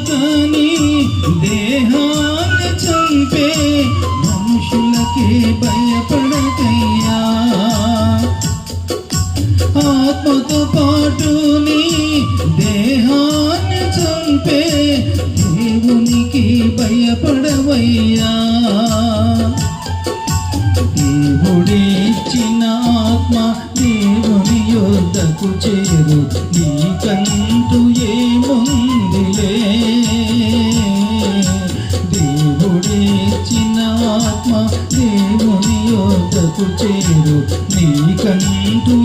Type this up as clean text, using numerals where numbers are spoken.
కానీ దేహాన్ని చంపే మనుషులకే భయపడకయ్యా. ఆత్మతో పాటు నీ దేహాన్ని చంపే దేవునికి భయపడవయ్యా. దేవుడిచ్చిన ఆత్మ దేవుని యొద్దకు చేరు, నీకంటూ ఏముందిలే. దేవుడిచ్చిన ఆత్మ దేవుని యొద్దకు చేరు, నీకంటూ